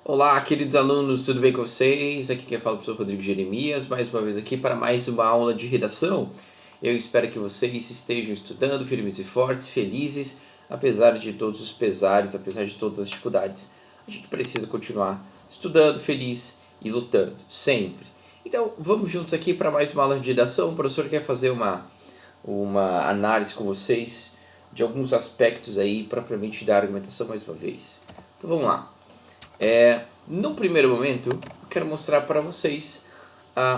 Olá, queridos alunos, tudo bem com vocês? Aqui quem fala é o professor Rodrigo Jeremias, mais uma vez aqui para mais uma aula de redação. Eu espero que vocês estejam estudando firmes e fortes, felizes, apesar de todos os pesares, apesar de todas as dificuldades. A gente precisa continuar estudando, feliz e lutando, sempre. Então, vamos juntos aqui para mais uma aula de redação. O professor quer fazer uma análise com vocês de alguns aspectos aí, propriamente da argumentação mais uma vez. Então, vamos lá. No primeiro momento, eu quero mostrar para vocês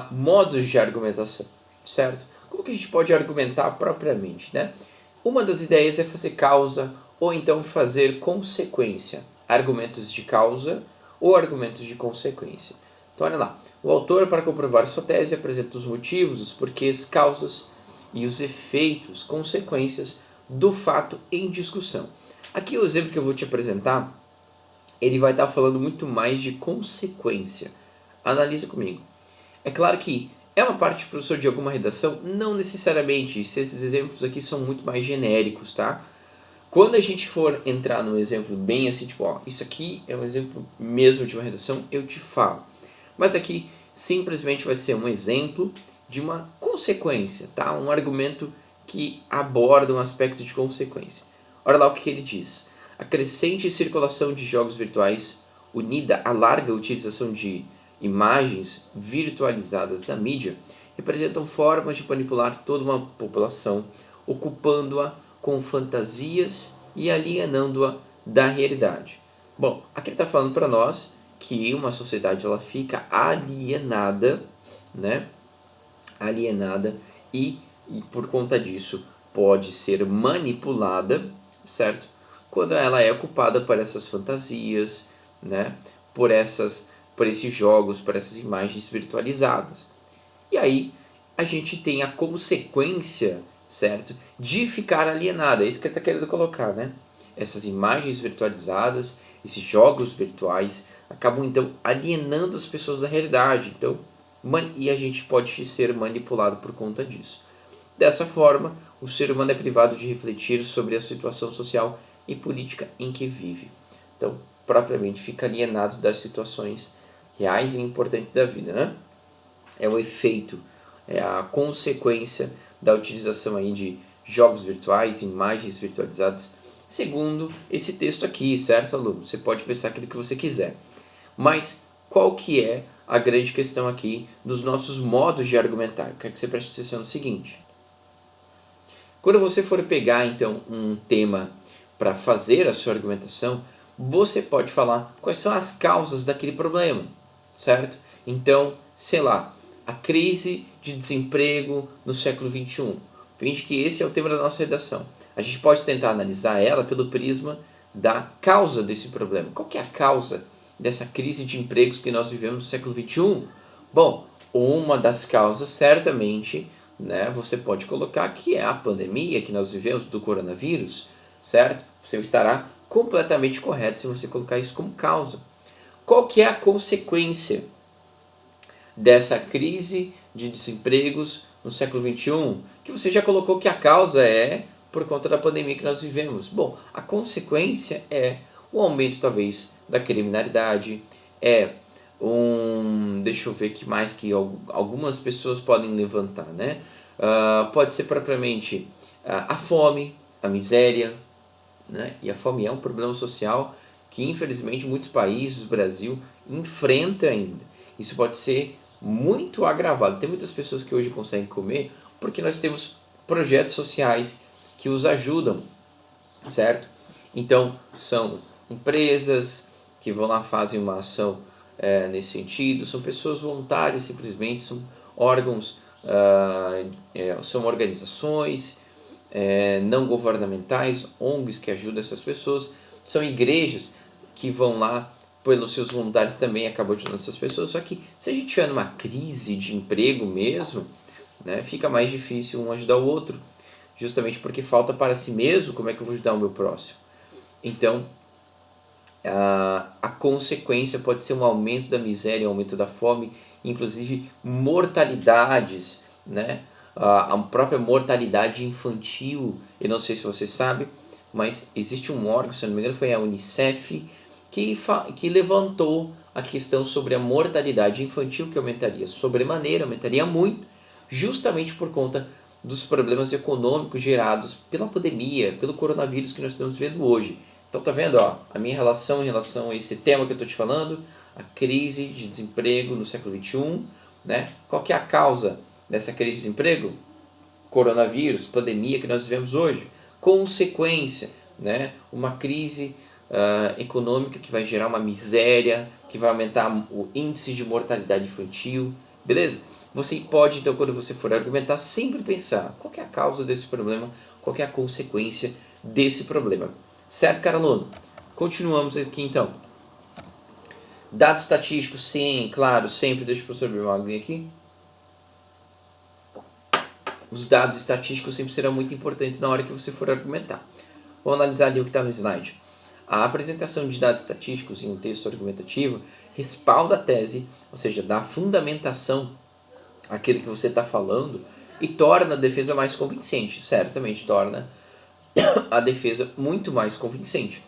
modos de argumentação, certo? Como que a gente pode argumentar propriamente, né? Uma das ideias é fazer causa ou então fazer consequência. Argumentos de causa ou argumentos de consequência. Então, olha lá. O autor, para comprovar sua tese, apresenta os motivos, os porquês, causas e os efeitos, consequências do fato em discussão. Aqui o exemplo que eu vou te apresentar, ele vai estar falando muito mais de consequência. Analisa comigo. É claro que é uma parte, professor, de alguma redação? Não necessariamente. Esses exemplos aqui são muito mais genéricos, tá? Quando a gente for entrar num exemplo bem assim, tipo, ó, isso aqui é um exemplo mesmo de uma redação, eu te falo. Mas aqui simplesmente vai ser um exemplo de uma consequência, tá? Um argumento que aborda um aspecto de consequência. Olha lá o que ele diz. A crescente circulação de jogos virtuais, unida à larga utilização de imagens virtualizadas na mídia, representam formas de manipular toda uma população, ocupando-a com fantasias e alienando-a da realidade. Bom, aqui ele está falando para nós que uma sociedade ela fica alienada, né? Alienada e por conta disso pode ser manipulada, certo? Quando ela é ocupada por essas fantasias, né? Por esses jogos, por essas imagens virtualizadas. E aí a gente tem a consequência, certo? De ficar alienado. É isso que ele está querendo colocar, né? Essas imagens virtualizadas, esses jogos virtuais, acabam então alienando as pessoas da realidade. Então, e a gente pode ser manipulado por conta disso. Dessa forma, o ser humano é privado de refletir sobre a situação social e política em que vive. Então, propriamente, fica alienado das situações reais e importantes da vida, né? É o efeito, é a consequência da utilização aí de jogos virtuais, imagens virtualizadas, segundo esse texto aqui, certo, aluno? Você pode pensar aquilo que você quiser. Mas qual que é a grande questão aqui dos nossos modos de argumentar? Eu quero que você preste atenção no seguinte. Quando você for pegar, então, um tema para fazer a sua argumentação, você pode falar quais são as causas daquele problema, certo? Então, sei lá, a crise de desemprego no século XXI. Veja que esse é o tema da nossa redação. A gente pode tentar analisar ela pelo prisma da causa desse problema. Qual que é a causa dessa crise de empregos que nós vivemos no século XXI? Bom, uma das causas, certamente, né, você pode colocar que é a pandemia que nós vivemos do coronavírus, certo? Você estará completamente correto se você colocar isso como causa. Qual que é a consequência dessa crise de desempregos no século XXI? Que você já colocou que a causa é por conta da pandemia que nós vivemos. Bom, a consequência é o aumento talvez da criminalidade, deixa eu ver que mais que algumas pessoas podem levantar, né? Pode ser propriamente a fome, a miséria, né? E a fome é um problema social que infelizmente muitos países, o Brasil, enfrenta ainda. Isso pode ser muito agravado. Tem muitas pessoas que hoje conseguem comer porque nós temos projetos sociais que os ajudam, certo? Então, são empresas que vão lá, fazem uma ação nesse sentido, são pessoas voluntárias simplesmente, são órgãos, são organizações não governamentais, ONGs que ajudam essas pessoas, são igrejas que vão lá, pelos seus voluntários também acabam ajudando essas pessoas, só que se a gente tiver numa crise de emprego mesmo, né, fica mais difícil um ajudar o outro, justamente porque falta para si mesmo, como é que eu vou ajudar o meu próximo? Então, a consequência pode ser um aumento da miséria, um aumento da fome, inclusive mortalidades, né? A própria mortalidade infantil, eu não sei se você sabe, mas existe um órgão, se não me engano foi a Unicef, que levantou a questão sobre a mortalidade infantil, que aumentaria sobremaneira, aumentaria muito, justamente por conta dos problemas econômicos gerados pela pandemia, pelo coronavírus que nós estamos vendo hoje. Então tá vendo, ó, a minha relação em relação a esse tema que eu estou te falando, a crise de desemprego no século XXI, né? Qual que é a causa dessa crise de desemprego? Coronavírus, pandemia que nós vivemos hoje. Consequência, né? Uma crise econômica que vai gerar uma miséria, que vai aumentar o índice de mortalidade infantil, beleza? Você pode, então, quando você for argumentar, sempre pensar qual é a causa desse problema, qual é a consequência desse problema. Certo, cara aluno? Continuamos aqui, então. Dados estatísticos, sim, claro, sempre. Deixa o professor abrir uma aguinha aqui. Os dados estatísticos sempre serão muito importantes na hora que você for argumentar. Vamos analisar ali o que está no slide. A apresentação de dados estatísticos em um texto argumentativo respalda a tese, ou seja, dá fundamentação àquilo que você está falando e torna a defesa mais convincente. Certamente torna a defesa muito mais convincente.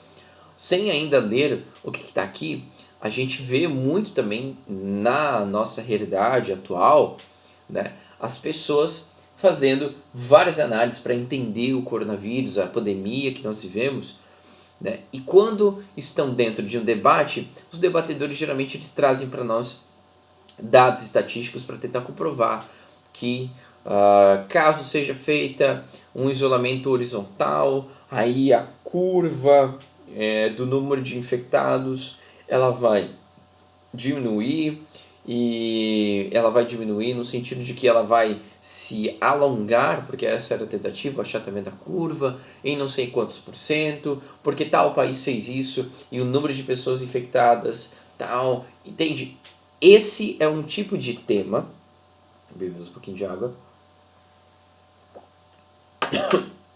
Sem ainda ler o que está aqui, a gente vê muito também na nossa realidade atual, né, as pessoas fazendo várias análises para entender o coronavírus, a pandemia que nós vivemos, né? E quando estão dentro de um debate, os debatedores geralmente eles trazem para nós dados estatísticos para tentar comprovar que caso seja feita um isolamento horizontal, aí a curva do número de infectados ela vai diminuir, e ela vai diminuir no sentido de que ela vai se alongar, porque essa era a tentativa, o achatamento da curva, em não sei quantos por cento, porque tal país fez isso, e o número de pessoas infectadas, tal, entende? Esse é um tipo de tema, bebemos um pouquinho de água,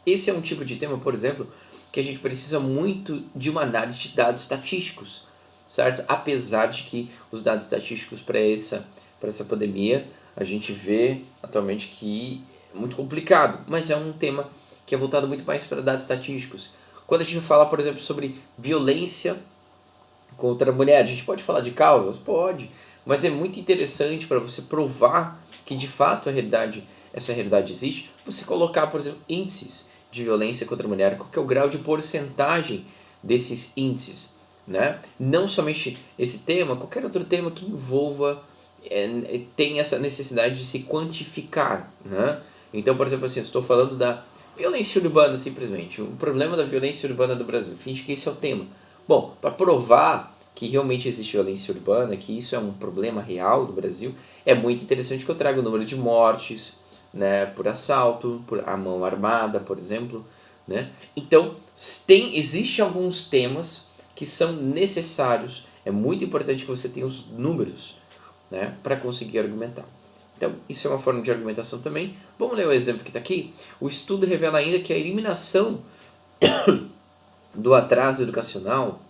esse é um tipo de tema, por exemplo, que a gente precisa muito de uma análise de dados estatísticos, certo? Apesar de que os dados estatísticos para essa pandemia, a gente vê atualmente que é muito complicado, mas é um tema que é voltado muito mais para dados estatísticos. Quando a gente fala, por exemplo, sobre violência contra a mulher, a gente pode falar de causas? Pode, mas é muito interessante para você provar que de fato essa realidade existe, você colocar, por exemplo, índices de violência contra a mulher, qual que é o grau de porcentagem desses índices, né? Não somente esse tema, qualquer outro tema que envolva, tem essa necessidade de se quantificar, né? Então, por exemplo, assim, eu estou falando da violência urbana simplesmente, o problema da violência urbana do Brasil, finge que esse é o tema. Bom, para provar que realmente existe violência urbana, que isso é um problema real do Brasil, é muito interessante que eu traga o número de mortes, né, por assalto, por a mão armada, por exemplo, né? Então, existe alguns temas que são necessários, é muito importante que você tenha os números, né, para conseguir argumentar. Então, isso é uma forma de argumentação também. Vamos ler o exemplo que está aqui. O estudo revela ainda que a eliminação do atraso educacional,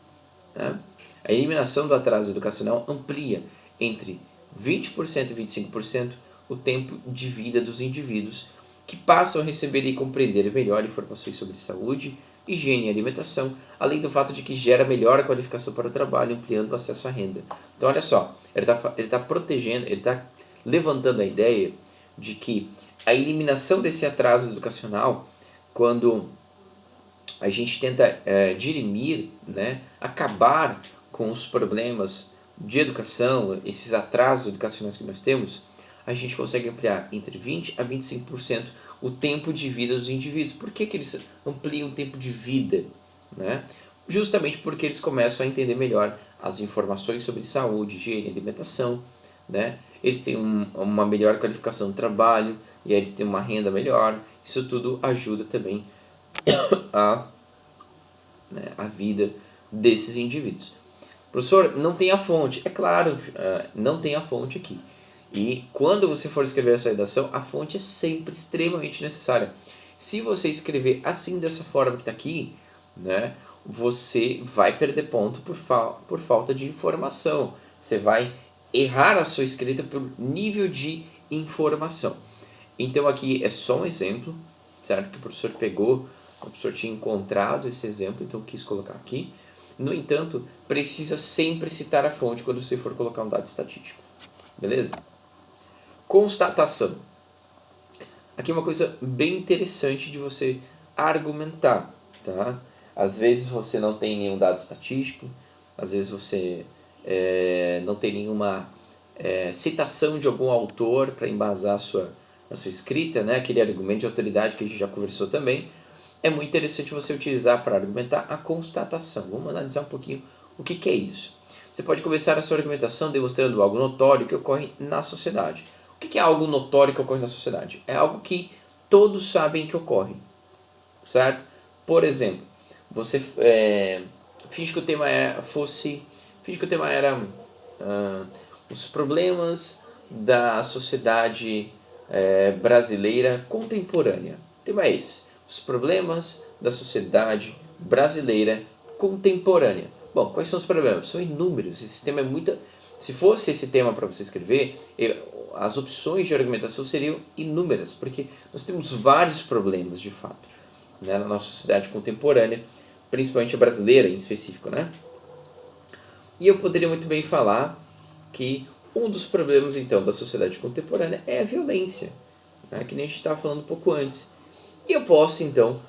né, a eliminação do atraso educacional amplia entre 20% e 25% o tempo de vida dos indivíduos, que passam a receber e compreender melhor informações sobre saúde, higiene e alimentação, além do fato de que gera melhor qualificação para o trabalho, ampliando o acesso à renda. Então, olha só, ele está protegendo, ele está levantando a ideia de que a eliminação desse atraso educacional, quando a gente tenta dirimir, né, acabar com os problemas de educação, esses atrasos educacionais que nós temos, a gente consegue ampliar entre 20% a 25% o tempo de vida dos indivíduos. Por que eles ampliam o tempo de vida? Né? Justamente porque eles começam a entender melhor as informações sobre saúde, higiene, alimentação, né? Eles têm uma melhor qualificação no trabalho, e aí eles têm uma renda melhor. Isso tudo ajuda também a vida desses indivíduos. Professor, não tem a fonte. É claro, não tem a fonte aqui. E quando você for escrever essa redação, a fonte é sempre extremamente necessária. Se você escrever assim, dessa forma que está aqui, né, você vai perder ponto por falta de informação. Você vai errar a sua escrita por nível de informação. Então aqui é só um exemplo, certo? Que o professor pegou, o professor tinha encontrado esse exemplo, então eu quis colocar aqui. No entanto, precisa sempre citar a fonte quando você for colocar um dado estatístico. Beleza? Constatação. Aqui é uma coisa bem interessante de você argumentar, tá? Às vezes você não tem nenhum dado estatístico, às vezes você não tem nenhuma citação de algum autor para embasar a sua escrita, né? Aquele argumento de autoridade que a gente já conversou também. É muito interessante você utilizar para argumentar a constatação. Vamos analisar um pouquinho o que é isso. Você pode começar a sua argumentação demonstrando algo notório que ocorre na sociedade. O que é algo notório que ocorre na sociedade? É algo que todos sabem que ocorre, certo? Por exemplo, você finge que o tema era os problemas da sociedade brasileira contemporânea. O tema é esse. Os problemas da sociedade brasileira contemporânea. Bom, quais são os problemas? São inúmeros. Esse tema é muito... Se fosse esse tema para você escrever, as opções de argumentação seriam inúmeras, porque nós temos vários problemas, de fato, né, na nossa sociedade contemporânea, principalmente a brasileira em específico, né? E eu poderia muito bem falar que um dos problemas, então, da sociedade contemporânea é a violência, né, que nem a gente estava falando um pouco antes. E eu posso, então,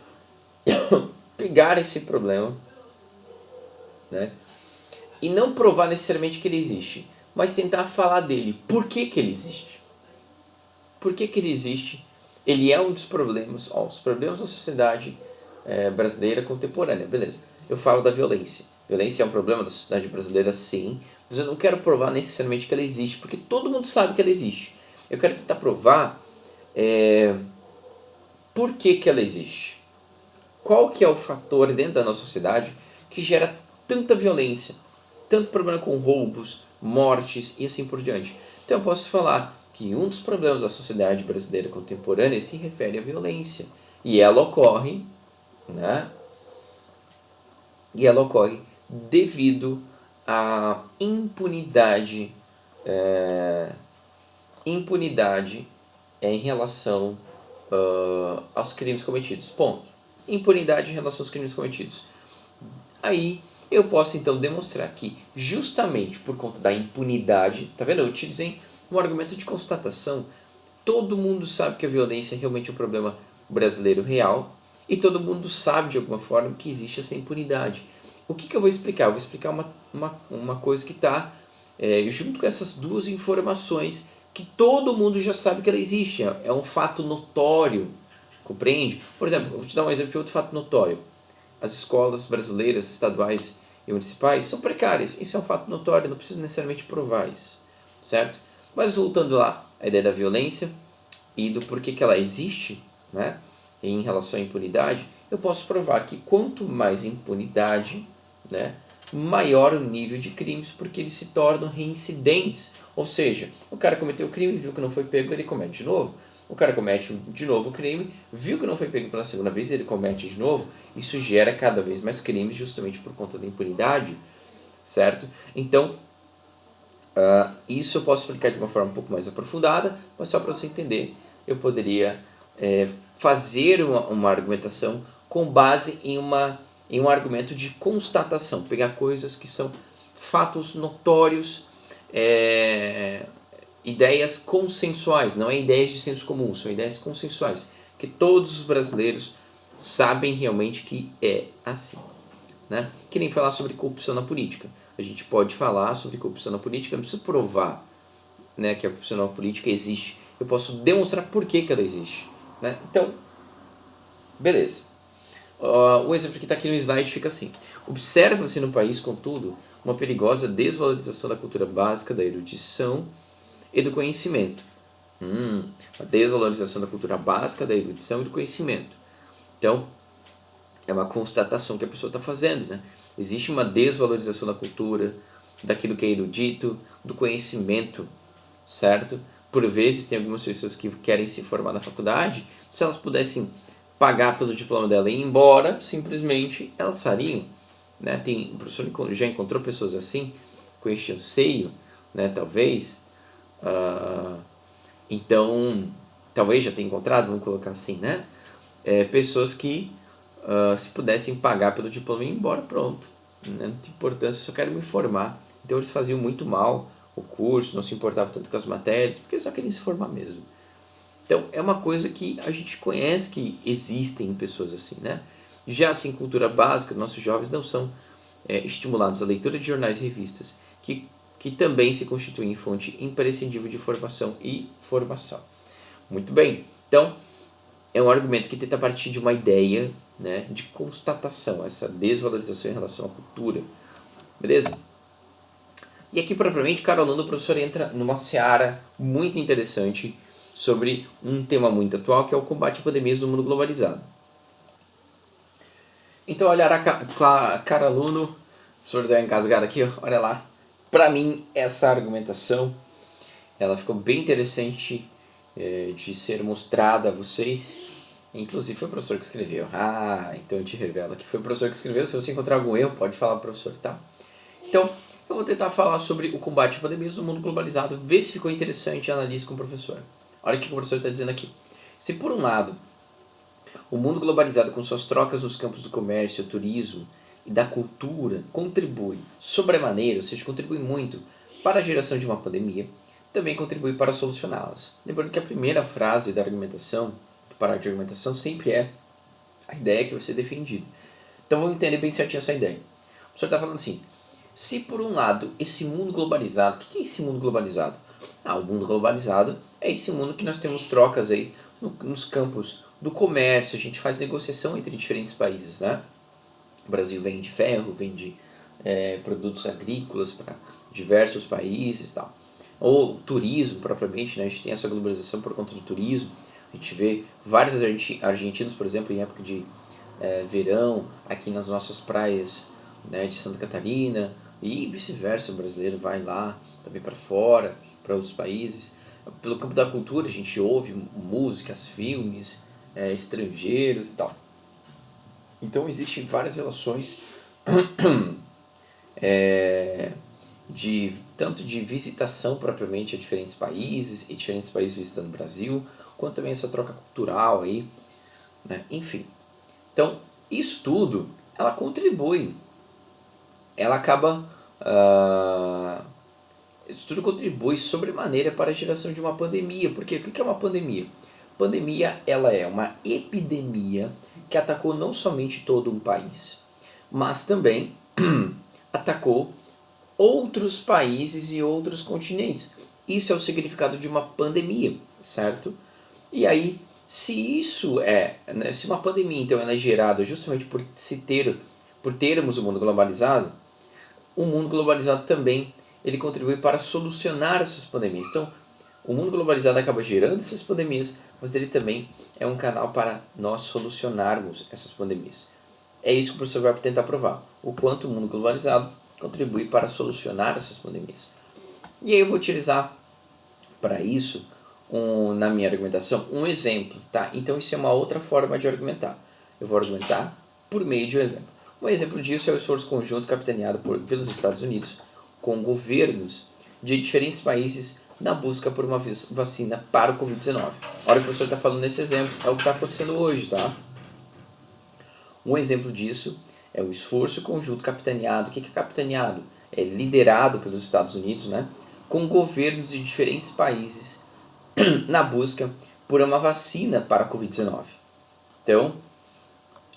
pegar esse problema, né, e não provar necessariamente que ele existe, mas tentar falar dele. Por que ele existe? Por que ele existe? Ele é um dos problemas, os problemas da sociedade brasileira contemporânea. Beleza, eu falo da violência. Violência é um problema da sociedade brasileira, sim, mas eu não quero provar necessariamente que ela existe, porque todo mundo sabe que ela existe. Eu quero tentar provar por que ela existe. Qual que é o fator dentro da nossa sociedade que gera tanta violência, tanto problema com roubos, mortes e assim por diante. Então eu posso falar que um dos problemas da sociedade brasileira contemporânea se refere à violência. E ela ocorre, né? E ela ocorre devido à impunidade, em relação aos crimes cometidos. Ponto. Impunidade em relação aos crimes cometidos. Aí eu posso então demonstrar que justamente por conta da impunidade, tá vendo? Eu utilizei um argumento de constatação. Todo mundo sabe que a violência é realmente um problema brasileiro real e todo mundo sabe de alguma forma que existe essa impunidade. O que eu vou explicar? Eu vou explicar uma coisa que está junto com essas duas informações que todo mundo já sabe que ela existe. É um fato notório, compreende? Por exemplo, eu vou te dar um exemplo de outro fato notório. As escolas brasileiras, estaduais e municipais são precárias. Isso é um fato notório, não preciso necessariamente provar isso, certo? Mas voltando lá, a ideia da violência e do porquê que ela existe, né, em relação à impunidade, eu posso provar que quanto mais impunidade, né, maior o nível de crimes, porque eles se tornam reincidentes. Ou seja, o cara cometeu o crime, viu que não foi pego, ele comete de novo. O cara comete de novo o crime, viu que não foi pego pela segunda vez, ele comete de novo. Isso gera cada vez mais crimes justamente por conta da impunidade, certo? Então, isso eu posso explicar de uma forma um pouco mais aprofundada, mas só para você entender, eu poderia fazer uma argumentação com base em um argumento de constatação, pegar coisas que são fatos notórios, ideias consensuais, não é ideias de senso comum, são ideias consensuais, que todos os brasileiros sabem realmente que é assim, né? Que nem falar sobre corrupção na política. A gente pode falar sobre corrupção na política, não precisa provar, né, que a corrupção na política existe. Eu posso demonstrar por que ela existe, né? Então, beleza. O exemplo que está aqui no slide fica assim. Observa-se no país, contudo, uma perigosa desvalorização da cultura básica, da erudição e do conhecimento. A desvalorização da cultura básica, da erudição e do conhecimento. Então, é uma constatação que a pessoa está fazendo, né? Existe uma desvalorização da cultura, daquilo que é erudito, do conhecimento, certo? Por vezes tem algumas pessoas que querem se formar na faculdade, se elas pudessem pagar pelo diploma dela e ir embora, simplesmente elas fariam, né? O professor já encontrou pessoas assim, com este anseio, né? Talvez, então, talvez já tenha encontrado, vamos colocar assim, né? Pessoas que se pudessem pagar pelo diploma e ir embora, pronto. Não tem importância, só quero me formar. Então eles faziam muito mal o curso, não se importavam tanto com as matérias, porque só queriam se formar mesmo. Então é uma coisa que a gente conhece que existem pessoas assim, né? Já assim, cultura básica, nossos jovens não são estimulados à leitura de jornais e revistas, que também se constituem fonte imprescindível de informação e formação. Muito bem, então é um argumento que tenta partir de uma ideia, né, de constatação, essa desvalorização em relação à cultura. Beleza? E aqui, propriamente, cada aluno, o professor entra numa seara muito interessante sobre um tema muito atual, que é o combate a pandemias no mundo globalizado. Então, olhar cara aluno, o professor deu uma engasgada aqui, ó, olha lá. Para mim, essa argumentação, ela ficou bem interessante de ser mostrada a vocês. Inclusive, foi o professor que escreveu. Ah, então eu te revelo que foi o professor que escreveu. Se você encontrar algum erro, pode falar pro professor, tá? Então, eu vou tentar falar sobre o combate a pandemias no mundo globalizado, ver se ficou interessante e analise com o professor. Olha o que o professor está dizendo aqui. Se por um lado, o mundo globalizado com suas trocas nos campos do comércio, turismo e da cultura contribui sobremaneira, ou seja, contribui muito para a geração de uma pandemia, também contribui para solucioná-las. Lembrando que a primeira frase da argumentação, do parágrafo de argumentação, sempre é a ideia que vai ser defendida. Então vamos entender bem certinho essa ideia. O professor está falando assim, se por um lado esse mundo globalizado, o que é esse mundo globalizado? O mundo globalizado é esse mundo que nós temos trocas aí nos campos do comércio, a gente faz negociação entre diferentes países, né? O Brasil vende ferro, vende produtos agrícolas para diversos países e tal. Ou turismo propriamente, né? A gente tem essa globalização por conta do turismo. A gente vê vários argentinos, por exemplo, em época de verão, aqui nas nossas praias, né, de Santa Catarina, e vice-versa, o brasileiro vai lá também para fora, para outros países. Pelo campo da cultura, a gente ouve músicas, filmes estrangeiros e tal. Então existem várias relações tanto de visitação propriamente a diferentes países e diferentes países visitando o Brasil, quanto também essa troca cultural aí, né? Enfim. Então, isso tudo, ela contribui, ela acaba, isso tudo contribui sobremaneira para a geração de uma pandemia. Porque o que é uma pandemia? Pandemia, ela é uma epidemia que atacou não somente todo um país, mas também atacou outros países e outros continentes. Isso é o significado de uma pandemia, certo? E aí, se isso se uma pandemia então ela é gerada justamente por termos o mundo globalizado, o mundo globalizado também ele contribui para solucionar essas pandemias. Então, o mundo globalizado acaba gerando essas pandemias, mas ele também é um canal para nós solucionarmos essas pandemias. É isso que o professor vai tentar provar, o quanto o mundo globalizado contribui para solucionar essas pandemias. E aí eu vou utilizar para isso, na minha argumentação, um exemplo, tá? Então isso é uma outra forma de argumentar. Eu vou argumentar por meio de um exemplo. Um exemplo disso é o esforço conjunto capitaneado pelos Estados Unidos com governos de diferentes países na busca por uma vacina para o Covid-19. Olha o que o professor está falando nesse exemplo, é o que está acontecendo hoje, tá? Um exemplo disso é o esforço conjunto capitaneado. O que é capitaneado? É liderado pelos Estados Unidos, né? Com governos de diferentes países na busca por uma vacina para a Covid-19. Então,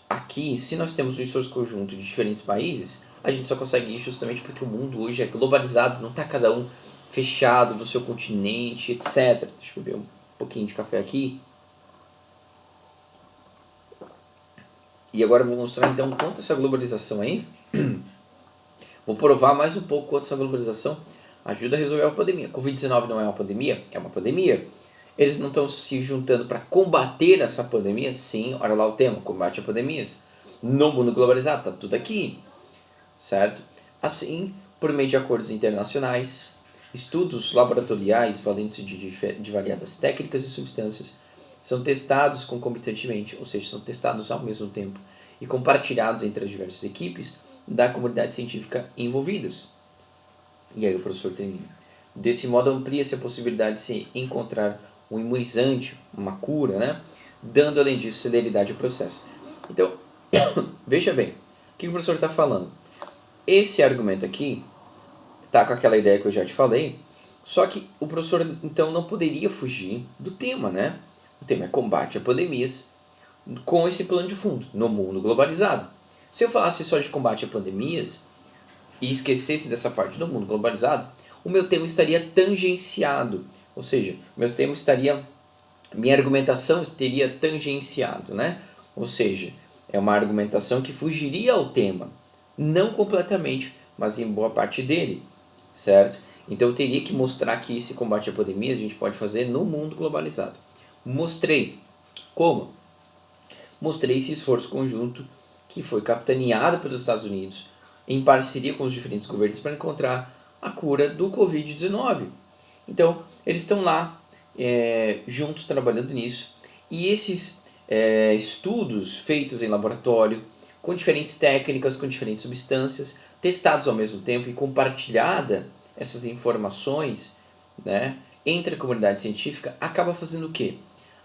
aqui, se nós temos um esforço conjunto de diferentes países, a gente só consegue isso justamente porque o mundo hoje é globalizado, não está cada um fechado no seu continente, etc. Deixa eu beber um pouquinho de café aqui. E agora eu vou mostrar então quanto essa globalização aí, vou provar mais um pouco quanto essa globalização ajuda a resolver a pandemia. Covid-19 não é uma pandemia? É uma pandemia. Eles não estão se juntando para combater essa pandemia? Sim, olha lá o tema, combate a pandemias. No mundo globalizado, está tudo aqui, certo? Assim, por meio de acordos internacionais, estudos laboratoriais valendo-se de variadas técnicas e substâncias, são testados concomitantemente, ou seja, são testados ao mesmo tempo e compartilhados entre as diversas equipes da comunidade científica envolvidas. E aí o professor termina. Desse modo amplia-se a possibilidade de se encontrar um imunizante, uma cura, né? Dando além disso celeridade ao processo. Então, veja bem, o que o professor está falando? esse argumento aqui tá com aquela ideia que eu já te falei, só que o professor então não poderia fugir do tema, né? O tema é combate a pandemias com esse plano de fundo no mundo globalizado. Se eu falasse só de combate a pandemias e esquecesse dessa parte do mundo globalizado, o meu tema estaria tangenciado, ou seja, minha argumentação teria tangenciado, né? Ou seja, é uma argumentação que fugiria ao tema, não completamente, mas em boa parte dele, certo? Então eu teria que mostrar que esse combate à pandemia a gente pode fazer no mundo globalizado. Mostrei. Como? Mostrei esse esforço conjunto que foi capitaneado pelos Estados Unidos em parceria com os diferentes governos para encontrar a cura do Covid-19. Então, eles estão lá juntos trabalhando nisso. E esses estudos feitos em laboratório, com diferentes técnicas, com diferentes substâncias, testados ao mesmo tempo e compartilhada essas informações, né, entre a comunidade científica, acaba fazendo o quê?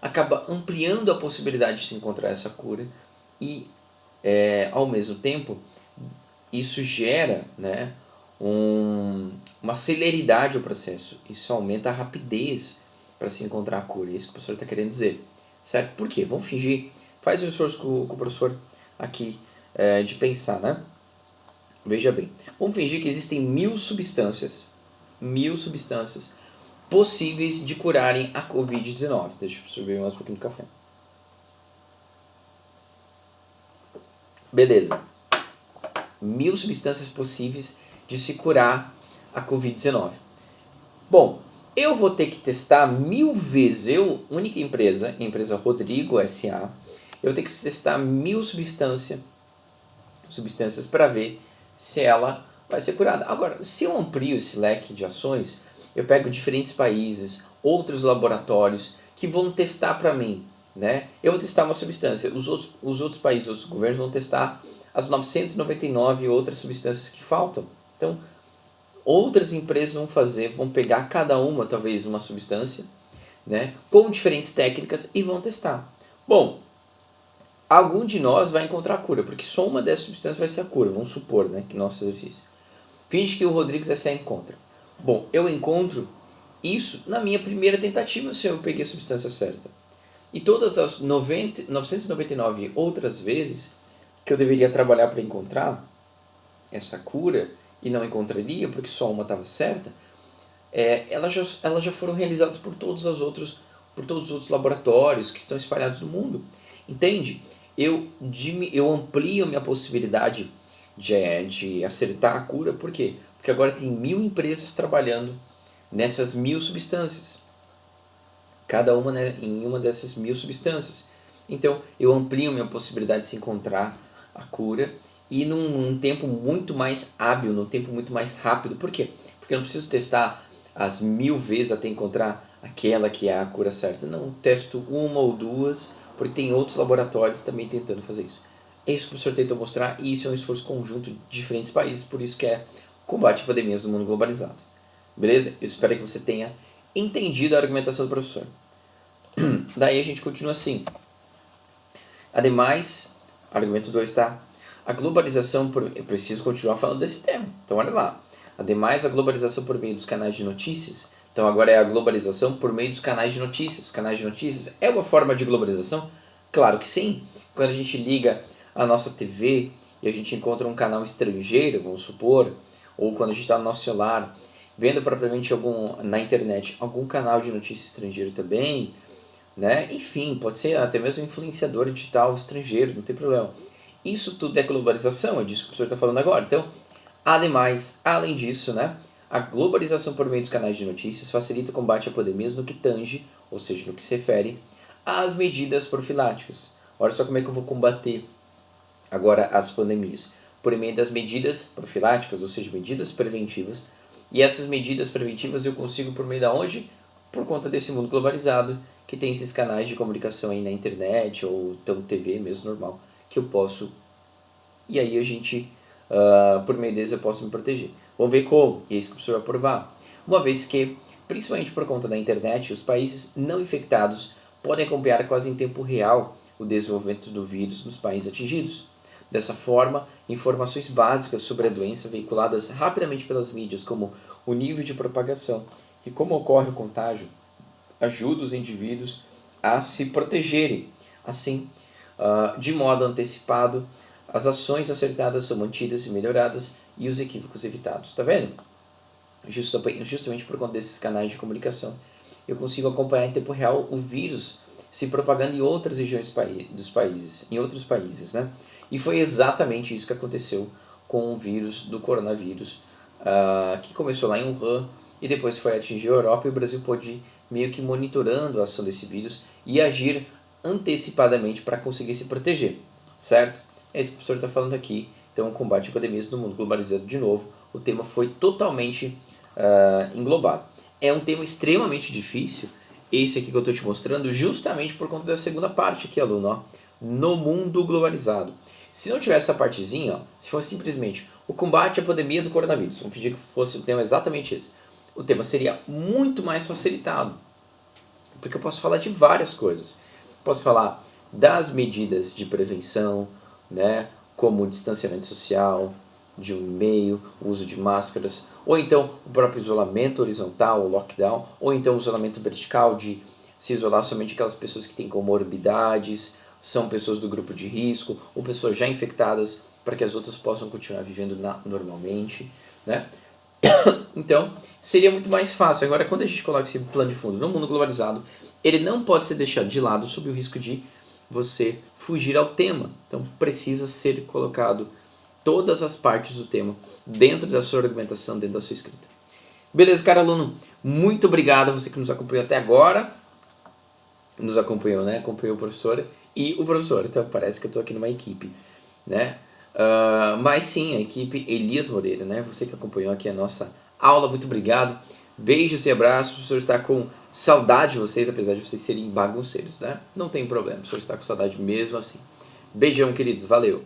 Acaba ampliando a possibilidade de se encontrar essa cura e, ao mesmo tempo, isso gera, né, uma celeridade ao processo. Isso aumenta a rapidez para se encontrar a cura. É isso que o professor está querendo dizer. Certo? Por quê? Vamos fingir. Faz um esforço com o professor aqui de pensar, né? Veja bem. Vamos fingir que existem 1000 substâncias. 1000 substâncias possíveis de curarem a Covid-19. Deixa eu beber mais um pouquinho de café. Beleza. 1000 substâncias possíveis de se curar a Covid-19. Bom, eu vou ter que testar 1000 vezes. Eu, única empresa, empresa Rodrigo S.A., eu tenho que testar 1000 substâncias para ver se ela vai ser curada. Agora, se eu amplio esse leque de ações, eu pego diferentes países, outros laboratórios que vão testar para mim, né? Eu vou testar uma substância, os outros países, os governos vão testar as 999 outras substâncias que faltam. Então, outras empresas vão pegar cada uma, talvez, uma substância, né, com diferentes técnicas e vão testar. Bom, algum de nós vai encontrar a cura, porque só uma dessas substâncias vai ser a cura, vamos supor, né, que nosso exercício. Finge que o Rodrigues S.A. encontra. Bom, eu encontro isso na minha primeira tentativa, se eu peguei a substância certa. E todas as 999 outras vezes que eu deveria trabalhar para encontrar essa cura e não encontraria, porque só uma estava certa, elas já foram realizadas por todos os outros laboratórios que estão espalhados no mundo. Entende? Eu amplio a minha possibilidade de acertar a cura. Por quê? Porque agora tem 1000 empresas trabalhando nessas 1000 substâncias. Cada uma, né, em uma dessas 1000 substâncias. Então, eu amplio a minha possibilidade de se encontrar a cura e num tempo muito mais hábil, num tempo muito mais rápido. Por quê? Porque eu não preciso testar as 1000 vezes até encontrar aquela que é a cura certa. Não, testo uma ou duas, porque tem outros laboratórios também tentando fazer isso. É isso que o professor tentou mostrar, e isso é um esforço conjunto de diferentes países, por isso que é combate a pandemias no mundo globalizado. Beleza? Eu espero que você tenha entendido a argumentação do professor. Daí a gente continua assim. Ademais, argumento 2, tá? A globalização eu preciso continuar falando desse tema. Então olha lá. Ademais, a globalização por meio dos canais de notícias. Então agora é a globalização por meio dos canais de notícias. Os canais de notícias é uma forma de globalização? Claro que sim. Quando a gente liga a nossa TV e a gente encontra um canal estrangeiro, vamos supor, ou quando a gente está no nosso celular, vendo propriamente na internet algum canal de notícia estrangeiro também, né? Enfim, pode ser até mesmo influenciador digital estrangeiro, não tem problema. Isso tudo é globalização, é disso que o professor está falando agora. Então, ademais, além disso, né, a globalização por meio dos canais de notícias facilita o combate a pandemias no que tange, ou seja, no que se refere às medidas profiláticas. Olha só como é que eu vou combater agora as pandemias. Por meio das medidas profiláticas, ou seja, medidas preventivas. E essas medidas preventivas eu consigo por meio da onde? Por conta desse mundo globalizado, que tem esses canais de comunicação aí na internet, ou então TV mesmo, normal, que eu posso... E aí a gente, por meio deles, eu posso me proteger. Vamos ver como, e é isso que o professor vai provar. Uma vez que, principalmente por conta da internet, os países não infectados podem acompanhar quase em tempo real o desenvolvimento do vírus nos países atingidos. Dessa forma, informações básicas sobre a doença veiculadas rapidamente pelas mídias, como o nível de propagação e como ocorre o contágio, ajuda os indivíduos a se protegerem. Assim, de modo antecipado, as ações acertadas são mantidas e melhoradas e os equívocos evitados. Tá vendo? Justamente por conta desses canais de comunicação, eu consigo acompanhar em tempo real o vírus se propagando em outras regiões dos países, em outros países, né? E foi exatamente isso que aconteceu com o vírus do coronavírus, que começou lá em Wuhan e depois foi atingir a Europa, e o Brasil pôde ir meio que monitorando a ação desse vírus e agir antecipadamente para conseguir se proteger, certo? É isso que o professor está falando aqui. Então, o combate a pandemias no mundo globalizado, de novo, o tema foi totalmente englobado. É um tema extremamente difícil, esse aqui que eu estou te mostrando, justamente por conta da segunda parte aqui, aluno, ó, no mundo globalizado. Se não tivesse essa partezinha, ó, se fosse simplesmente o combate à pandemia do coronavírus, vamos fingir que fosse o tema exatamente esse, o tema seria muito mais facilitado, porque eu posso falar de várias coisas. Posso falar das medidas de prevenção, né, como o distanciamento social, de 1,5 m, o uso de máscaras, ou então o próprio isolamento horizontal, o lockdown, ou então o isolamento vertical, de se isolar somente aquelas pessoas que têm comorbidades, são pessoas do grupo de risco, ou pessoas já infectadas, para que as outras possam continuar vivendo normalmente, né? Então, seria muito mais fácil. Agora, quando a gente coloca esse plano de fundo no mundo globalizado, ele não pode ser deixado de lado sob o risco de você fugir ao tema. Então, precisa ser colocado todas as partes do tema dentro da sua argumentação, dentro da sua escrita. Beleza, cara aluno? Muito obrigado a você que nos acompanhou até agora. Nos acompanhou, né? Acompanhou o professor e o professor. Então, parece que eu estou aqui numa equipe, né? Mas sim, a equipe Elias Moreira, né? Você que acompanhou aqui a nossa aula, muito obrigado. Beijos e abraços. O professor está com saudade de vocês, apesar de vocês serem bagunceiros, né? Não tem problema, o professor está com saudade mesmo assim. Beijão, queridos. Valeu!